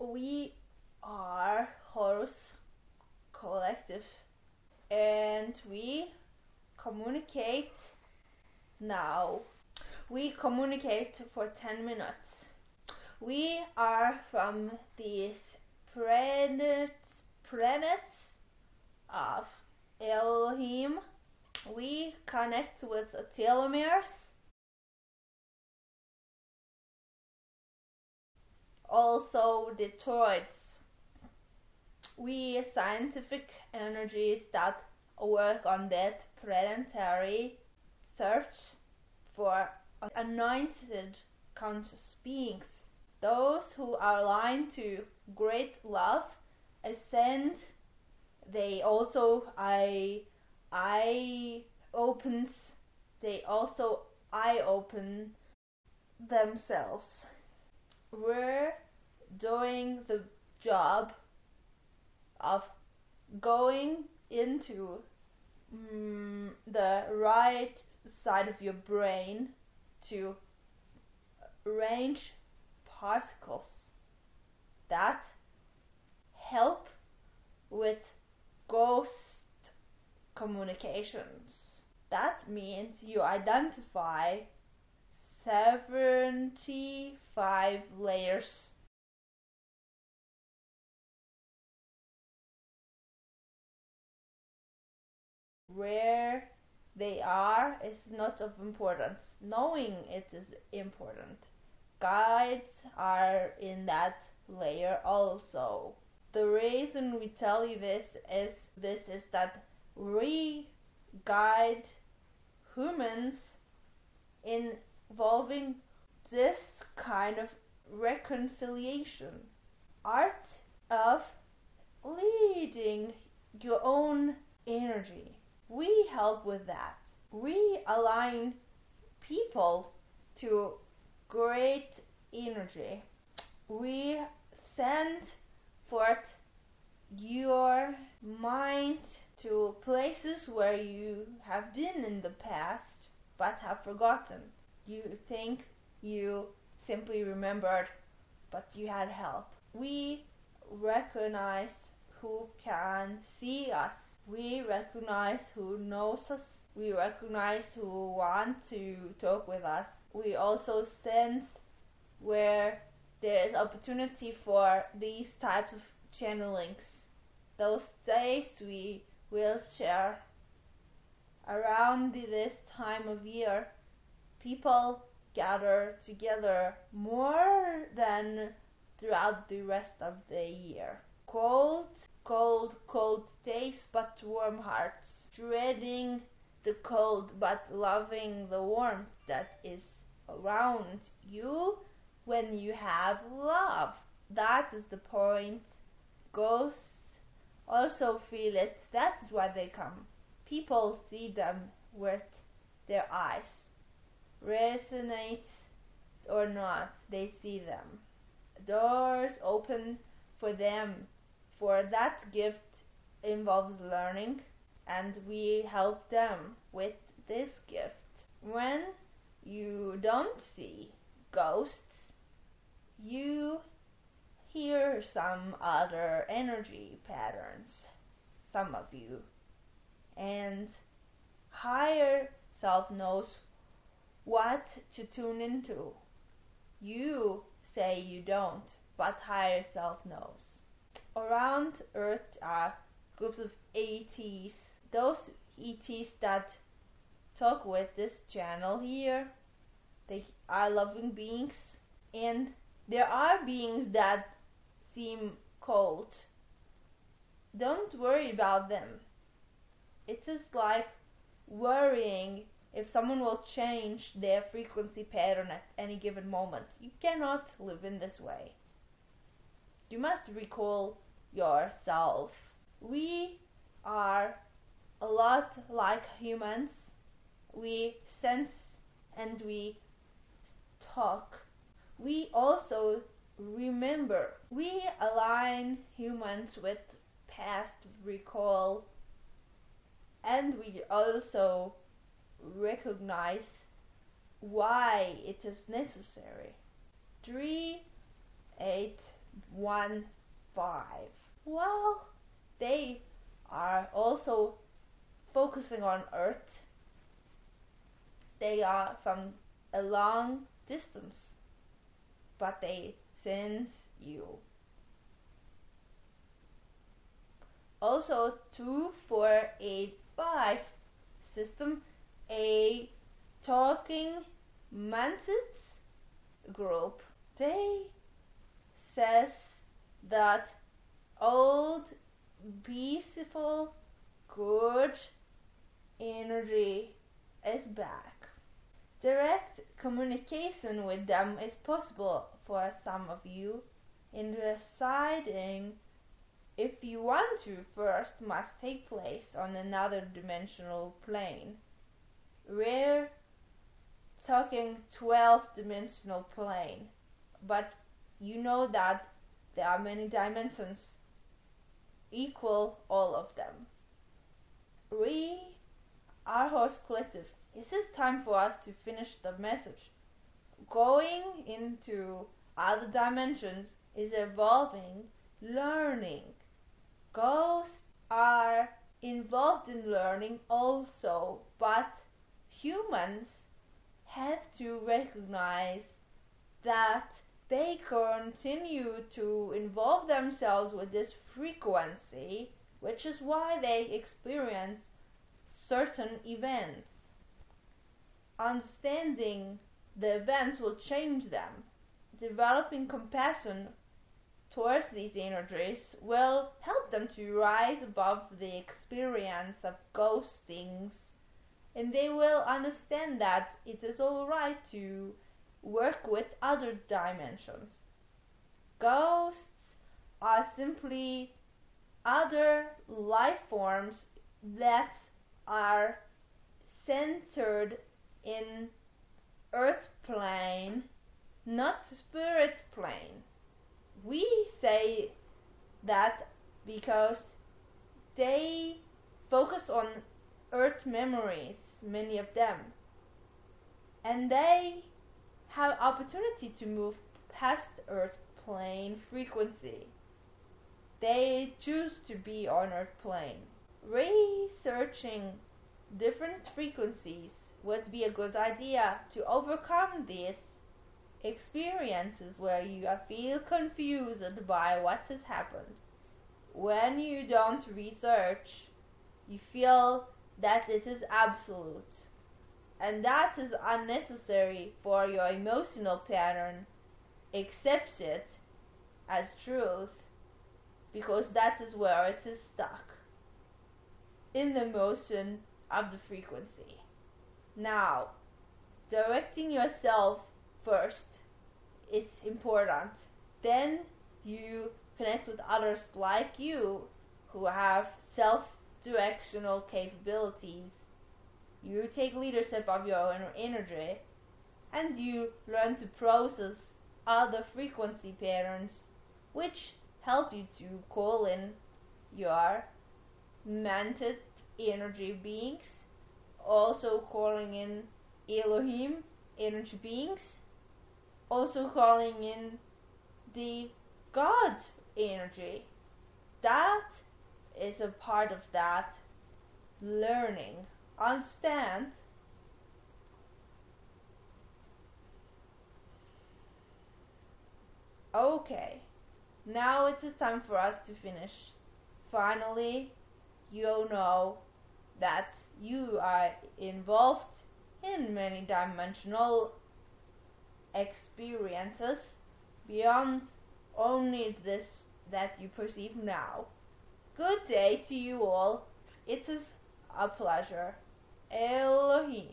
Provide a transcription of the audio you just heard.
We are Horus Collective, and we communicate now. We communicate for 10 minutes. We are from these planets of Elohim. We connect with telomeres. Also Detroits. We scientific energies that work on that planetary search for anointed conscious beings. Those who are aligned to great love ascend. They also eye opens. They also eye open themselves. We're doing the job of going into the right side of your brain to arrange particles that help with ghost communications. That means you identify 75 layers. Where they are is not of importance. Knowing it is important. Guides are in that layer also. The reason we tell you this is that we guide humans involving this kind of reconciliation. Art of leading your own energy. We help with that. We align people to great energy. We send forth your mind to places where you have been in the past but have forgotten. You think you simply remembered, but you had help. We recognize who can see us. We recognize who knows us. We recognize who wants to talk with us. We also sense where there is opportunity for these types of channelings. Those days we will share. Around this time of year, people gather together more than throughout the rest of the year. Cold days but warm hearts. Dreading the cold but loving the warmth that is around you when you have love. That is the point. Ghosts also feel it. That's why they come. People see them with their eyes. Resonates or not, they see them. Doors open for them. For that gift involves learning, and we help them with this gift. When you don't see ghosts, you hear some other energy patterns, some of you, and higher self knows what to tune into. You say you don't, but higher self knows. Around Earth are groups of ETs. Those ETs that talk with this channel here, they are loving beings, and there are beings that seem cold. Don't worry about them. It is like worrying if someone will change their frequency pattern at any given moment. You cannot live in this way. You must recall yourself. We are a lot like humans. We sense and we talk. We also remember. We align humans with past recall, and we also recognize why it is necessary. 3, 8, 1, 5. Well, they are also focusing on Earth. They are from a long distance, but they sense you. Also 2485 system, a talking mantids group. They says that old, peaceful, good energy is back. Direct communication with them is possible for some of you. In deciding if you want to first must take place on another dimensional plane. We're talking 12-dimensional plane, but you know that there are many dimensions, equal all of them. We are Horus Collective. It is time for us to finish the message. Going into other dimensions is evolving, learning. Ghosts are involved in learning also, but humans have to recognize that they continue to involve themselves with this frequency, which is why they experience certain events. Understanding the events will change them. Developing compassion towards these energies will help them to rise above the experience of ghostings, and they will understand that it is alright to work with other dimensions. Ghosts are simply other life forms that are centered in earth plane, not spirit plane. We say that because they focus on earth memories, many of them, and they have opportunity to move past earth plane frequency. They choose to be on earth plane. Researching different frequencies would be a good idea to overcome these experiences where you feel confused by what has happened. When you don't research, you feel that it is absolute, and that is unnecessary, for your emotional pattern accepts it as truth because that is where it is stuck, in the motion of the frequency. Now, directing yourself first is important. Then you connect with others like you who have self-directional capabilities. You take leadership of your own energy, and you learn to process other frequency patterns which help you to call in your mantid energy beings, also calling in Elohim energy beings, also calling in the God energy. That is a part of that learning. Understand? Okay, now it is time for us to finish. Finally, you know that you are involved in many dimensional experiences beyond only this that you perceive now. Good day to you all. It is a pleasure. Elohim.